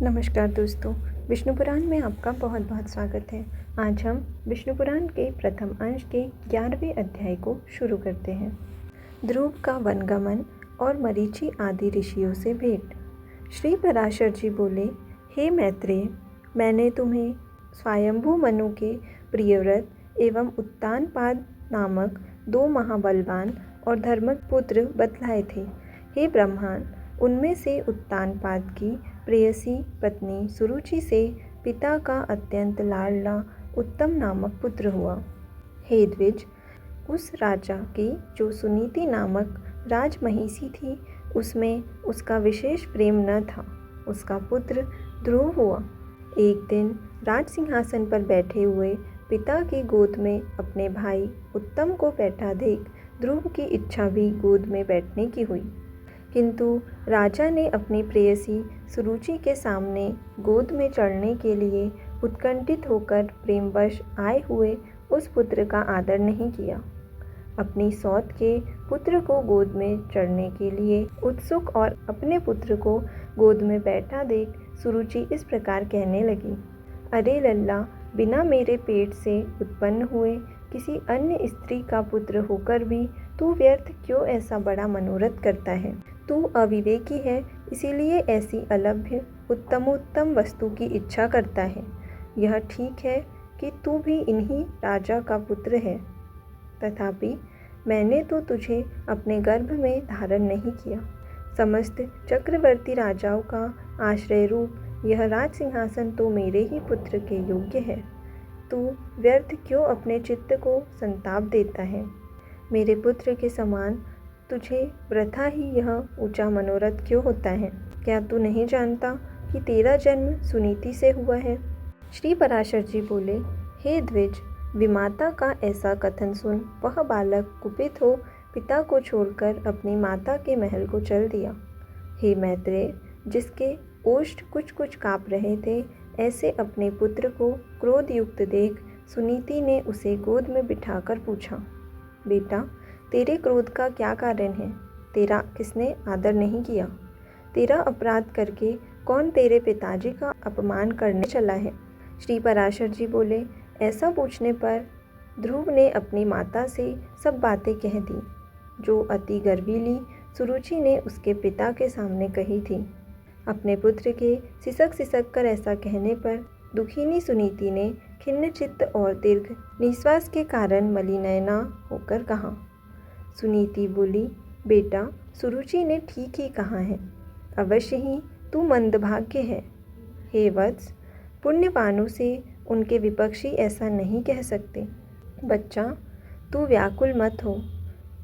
नमस्कार दोस्तों, विष्णु पुराण में आपका बहुत बहुत स्वागत है। आज हम विष्णु पुराण के प्रथम अंश के 11वें अध्याय को शुरू करते हैं। ध्रुव का वनगमन और मरीचि आदि ऋषियों से भेंट। श्री पराशर जी बोले, हे मैत्रेय, मैंने तुम्हें स्वयंभू मनु के प्रियव्रत एवं उत्तानपाद नामक 2 महाबलवान और धर्मक पुत्र बतलाए थे। हे ब्रह्मांड, उनमें से उत्तानपाद की प्रेयसी पत्नी सुरुचि से पिता का अत्यंत लाडला उत्तम नामक पुत्र हुआ। हे द्विज, उस राजा की जो सुनीति नामक राजमहिषी थी, उसमें उसका विशेष प्रेम न था। उसका पुत्र ध्रुव हुआ। एक दिन राज सिंहासन पर बैठे हुए पिता की गोद में अपने भाई उत्तम को बैठा देख ध्रुव की इच्छा भी गोद में बैठने की हुई, किंतु राजा ने अपनी प्रेयसी सुरुचि के सामने गोद में चढ़ने के लिए उत्कंठित होकर प्रेमवश आए हुए उस पुत्र का आदर नहीं किया। अपनी सौत के पुत्र को गोद में चढ़ने के लिए उत्सुक और अपने पुत्र को गोद में बैठा देख सुरुचि इस प्रकार कहने लगी, अरे लल्ला, बिना मेरे पेट से उत्पन्न हुए किसी अन्य स्त्री का पुत्र होकर भी तू व्यर्थ क्यों ऐसा बड़ा मनोरथ करता है? तू अविवेकी है, इसीलिए ऐसी अलभ्य उत्तमोत्तम वस्तु की इच्छा करता है। यह ठीक है कि तू भी इन्हीं राजा का पुत्र है, तथापि मैंने तो तुझे अपने गर्भ में धारण नहीं किया। समस्त चक्रवर्ती राजाओं का आश्रय रूप यह राज सिंहासन तो मेरे ही पुत्र के योग्य है। तू व्यर्थ क्यों अपने चित्त को संताप देता है? मेरे पुत्र के समान तुझे वृथा ही यह ऊंचा मनोरथ क्यों होता है? क्या तू नहीं जानता कि तेरा जन्म सुनीति से हुआ है? श्री पराशर जी बोले, हे द्विज, विमाता का ऐसा कथन सुन वह बालक कुपित हो पिता को छोड़कर अपनी माता के महल को चल दिया। हे मैत्रेय, जिसके ओष्ठ कुछ कुछ काँप रहे थे, ऐसे अपने पुत्र को क्रोध युक्त देख सुनीति ने उसे गोद में बिठाकर पूछा, बेटा, तेरे क्रोध का क्या कारण है? तेरा किसने आदर नहीं किया? तेरा अपराध करके कौन तेरे पिताजी का अपमान करने चला है? श्री पराशर जी बोले, ऐसा पूछने पर ध्रुव ने अपनी माता से सब बातें कह दी, जो अति गर्वीली सुरुचि ने उसके पिता के सामने कही थी। अपने पुत्र के सिसक कर ऐसा कहने पर दुखिनी सुनीति ने खिन्न चित्त और दीर्घ निश्वास के कारण मलिनयना होकर कहा। सुनीति बोली, बेटा, सुरुचि ने ठीक ही कहा है, अवश्य ही तू मंदभाग्य है। हे वत्स, पुण्यवानों से उनके विपक्षी ऐसा नहीं कह सकते। बच्चा, तू व्याकुल मत हो,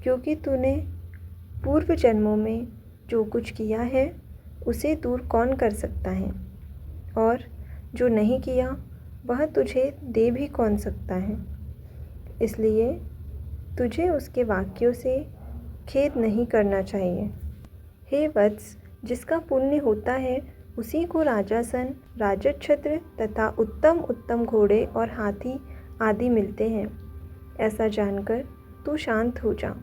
क्योंकि तूने पूर्व जन्मों में जो कुछ किया है उसे दूर कौन कर सकता है, और जो नहीं किया वह तुझे दे भी कौन सकता है। इसलिए तुझे उसके वाक्यों से खेद नहीं करना चाहिए। हे वत्स, जिसका पुण्य होता है उसी को राजासन, राजछत्र तथा उत्तम उत्तम घोड़े और हाथी आदि मिलते हैं। ऐसा जानकर तू शांत हो जा।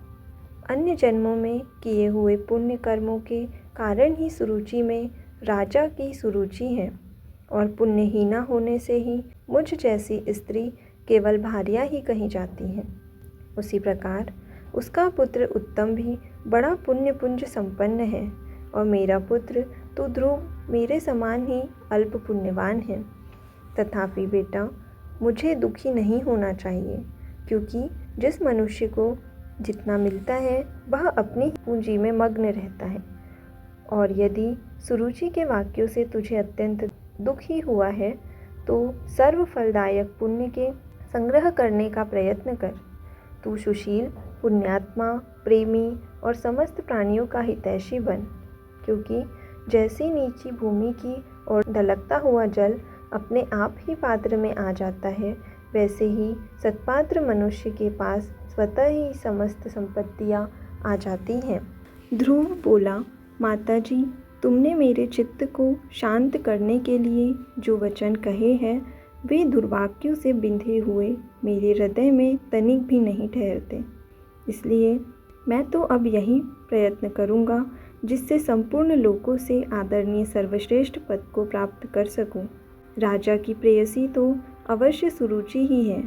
अन्य जन्मों में किए हुए पुण्य कर्मों के कारण ही सुरुचि में राजा की सुरुचि है, और पुण्यहीना होने से ही मुझ जैसी स्त्री केवल भार्या ही कही जाती है। उसी प्रकार उसका पुत्र उत्तम भी बड़ा पुण्य पुंज संपन्न है, और मेरा पुत्र तो ध्रुव मेरे समान ही अल्प पुण्यवान है। तथापि बेटा, मुझे दुखी नहीं होना चाहिए, क्योंकि जिस मनुष्य को जितना मिलता है वह अपनी पूंजी में मग्न रहता है। और यदि सुरुचि के वाक्यों से तुझे अत्यंत दुख ही हुआ है, तो सर्व फलदायक पुण्य के संग्रह करने का प्रयत्न कर। तू सुशील, पुण्यात्मा, प्रेमी और समस्त प्राणियों का हितैषी बन, क्योंकि जैसे नीची भूमि की और ढलकता हुआ जल अपने आप ही पात्र में आ जाता है, वैसे ही सत्पात्र मनुष्य के पास स्वतः ही समस्त संपत्तियाँ आ जाती हैं। ध्रुव बोला, माताजी, तुमने मेरे चित्त को शांत करने के लिए जो वचन कहे हैं वे दुर्वाक्यों से बिंधे हुए मेरे हृदय में तनिक भी नहीं ठहरते। इसलिए मैं तो अब यही प्रयत्न करूँगा जिससे संपूर्ण लोकों से आदरणीय सर्वश्रेष्ठ पद को प्राप्त कर सकूं। राजा की प्रेयसी तो अवश्य सुरुचि ही है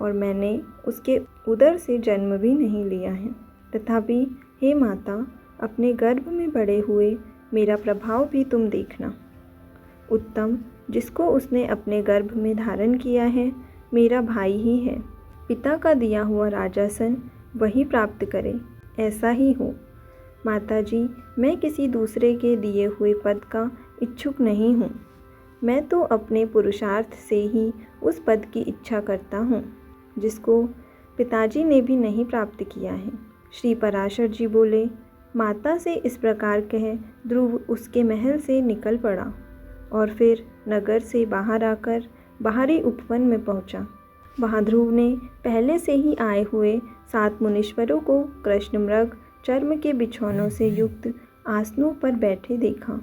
और मैंने उसके उदर से जन्म भी नहीं लिया है। तथापि हे माता, अपने गर्भ में बड़े हुए मेरा प्रभाव भी तुम देखना। उत्तम, जिसको उसने अपने गर्भ में धारण किया है, मेरा भाई ही है। पिता का दिया हुआ राजासन वही प्राप्त करे, ऐसा ही हो। माताजी, मैं किसी दूसरे के दिए हुए पद का इच्छुक नहीं हूँ। मैं तो अपने पुरुषार्थ से ही उस पद की इच्छा करता हूँ जिसको पिताजी ने भी नहीं प्राप्त किया है। श्री पराशर जी बोले, माता से इस प्रकार कह ध्रुव उसके महल से निकल पड़ा और फिर नगर से बाहर आकर बाहरी उपवन में पहुंचा। वहां ध्रुव ने पहले से ही आए हुए 7 मुनीश्वरों को कृष्ण मृग चर्म के बिछौनों से युक्त आसनों पर बैठे देखा।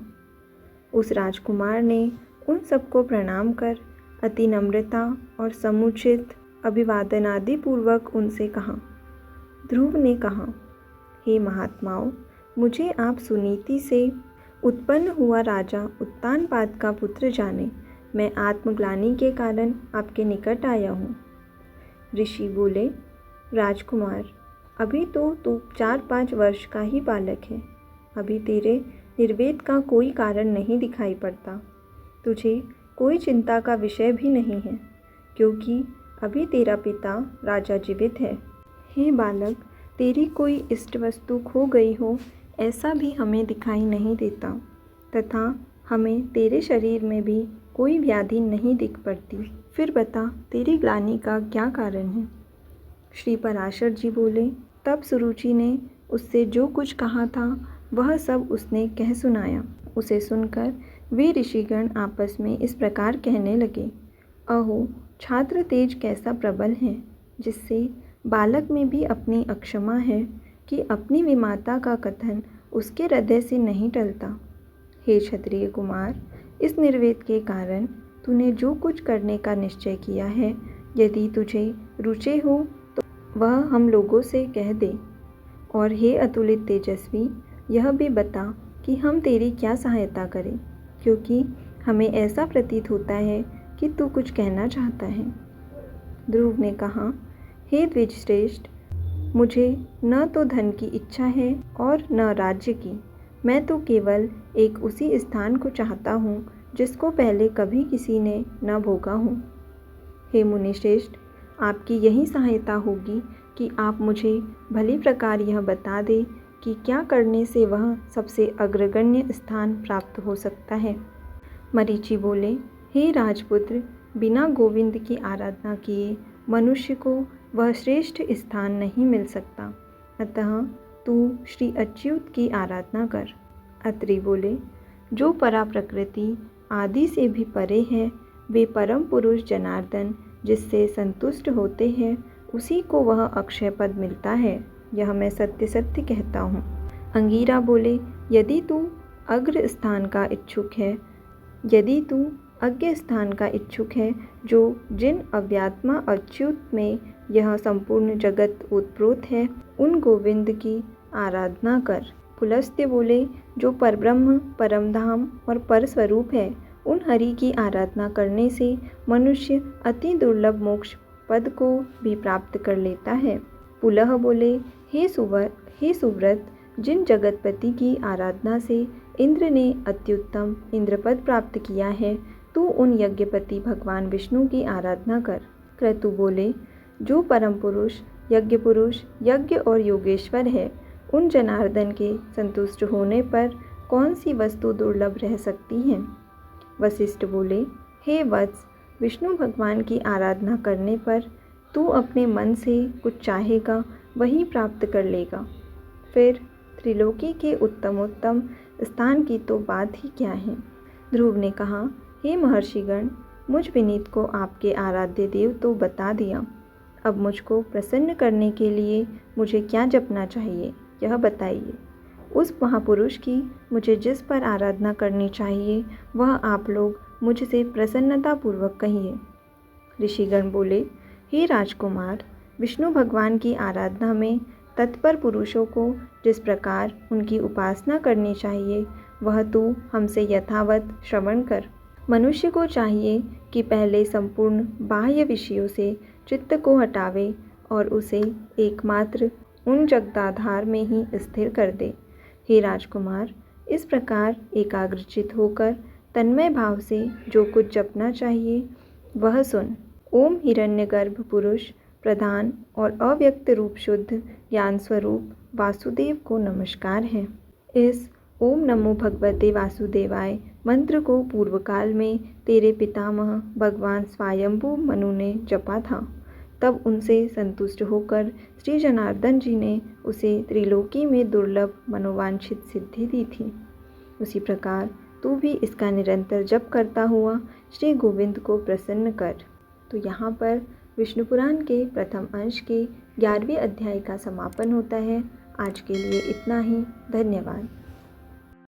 उस राजकुमार ने उन सबको प्रणाम कर अति नम्रता और समुचित अभिवादनादि पूर्वक उनसे कहा। ध्रुव ने कहा, हे महात्माओं, मुझे आप सुनीति से उत्पन्न हुआ राजा उत्तानपाद का पुत्र जाने। मैं आत्मग्लानि के कारण आपके निकट आया हूँ। ऋषि बोले, राजकुमार, अभी तो तू 4-5 वर्ष का ही बालक है। अभी तेरे निर्वेद का कोई कारण नहीं दिखाई पड़ता। तुझे कोई चिंता का विषय भी नहीं है, क्योंकि अभी तेरा पिता राजा जीवित है। हे बालक, तेरी कोई इष्ट वस्तु खो गई हो ऐसा भी हमें दिखाई नहीं देता, तथा हमें तेरे शरीर में भी कोई व्याधि नहीं दिख पड़ती। फिर बता, तेरी ग्लानि का क्या कारण है? श्री पराशर जी बोले, तब सुरुचि ने उससे जो कुछ कहा था वह सब उसने कह सुनाया। उसे सुनकर वे ऋषिगण आपस में इस प्रकार कहने लगे, अहो, छात्र तेज कैसा प्रबल है, जिससे बालक में भी अपनी अक्षमा है कि अपनी विमाता का कथन उसके हृदय से नहीं टलता। हे क्षत्रिय कुमार, इस निर्वेद के कारण तूने जो कुछ करने का निश्चय किया है, यदि तुझे रुचि हो तो वह हम लोगों से कह दे। और हे अतुलित तेजस्वी, यह भी बता कि हम तेरी क्या सहायता करें, क्योंकि हमें ऐसा प्रतीत होता है कि तू कुछ कहना चाहता है। ध्रुव ने कहा, हे द्विजश्रेष्ठ, मुझे न तो धन की इच्छा है और न राज्य की। मैं तो केवल एक उसी स्थान को चाहता हूँ जिसको पहले कभी किसी ने न भोगा हो। हे मुनिश्रेष्ठ, आपकी यही सहायता होगी कि आप मुझे भली प्रकार यह बता दें कि क्या करने से वह सबसे अग्रगण्य स्थान प्राप्त हो सकता है। मरीचि बोले, हे राजपुत्र, बिना गोविंद की आराधना किए मनुष्य को वह श्रेष्ठ स्थान नहीं मिल सकता, अतः तू श्री अच्युत की आराधना कर। अत्रि बोले, जो परा प्रकृति आदि से भी परे है, वे परम पुरुष जनार्दन जिससे संतुष्ट होते हैं, उसी को वह अक्षय पद मिलता है। यह मैं सत्य सत्य कहता हूँ। अंगीरा बोले, यदि तू अग्र स्थान का इच्छुक है, यदि तू अज्ञ स्थान का इच्छुक है, जो जिन अव्यात्मा अच्युत में यह संपूर्ण जगत उत्प्रोत है, उन गोविंद की आराधना कर। पुलस्त्य बोले, जो परब्रह्म, परमधाम और परस्वरूप है, उन हरि की आराधना करने से मनुष्य अति दुर्लभ मोक्ष पद को भी प्राप्त कर लेता है। पुलह बोले, हे सुव्रत, जिन जगतपति की आराधना से इंद्र ने अत्युत्तम इंद्रपद प्राप्त किया है, तू उन यज्ञपति भगवान विष्णु की आराधना कर। क्रतु बोले, जो परम पुरुष, यज्ञ और योगेश्वर है, उन जनार्दन के संतुष्ट होने पर कौन सी वस्तु दुर्लभ रह सकती है। वशिष्ठ बोले, हे वत्स, विष्णु भगवान की आराधना करने पर तू अपने मन से कुछ चाहेगा वही प्राप्त कर लेगा। फिर त्रिलोकी के उत्तम स्थान की तो बात ही क्या है। ध्रुव ने कहा, हे महर्षिगण, मुझ विनीत को आपके आराध्य देव तो बता दिया। अब मुझको प्रसन्न करने के लिए मुझे क्या जपना चाहिए, यह बताइए। उस महापुरुष की मुझे जिस पर आराधना करनी चाहिए, वह आप लोग मुझसे प्रसन्नतापूर्वक कहिए। ऋषिगण बोले, हे राजकुमार, विष्णु भगवान की आराधना में तत्पर पुरुषों को जिस प्रकार उनकी उपासना करनी चाहिए वह तू हमसे यथावत श्रवण कर। मनुष्य को चाहिए कि पहले संपूर्ण बाह्य विषयों से चित्त को हटावे और उसे एकमात्र उन जगदाधार में ही स्थिर कर दे। हे राजकुमार, इस प्रकार एकाग्रचित होकर तन्मय भाव से जो कुछ जपना चाहिए वह सुन। ओम हिरण्यगर्भ पुरुष प्रधान और अव्यक्त रूप शुद्ध ज्ञान स्वरूप वासुदेव को नमस्कार है। इस ओम नमो भगवते वासुदेवाय मंत्र को पूर्व काल में तेरे पितामह भगवान स्वयंभू मनु ने जपा था। तब उनसे संतुष्ट होकर श्री जनार्दन जी ने उसे त्रिलोकी में दुर्लभ मनोवांछित सिद्धि दी थी। उसी प्रकार तू भी इसका निरंतर जप करता हुआ श्री गोविंद को प्रसन्न कर। तो यहाँ पर विष्णु पुराण के प्रथम अंश के 11वें अध्याय का समापन होता है। आज के लिए इतना ही। धन्यवाद।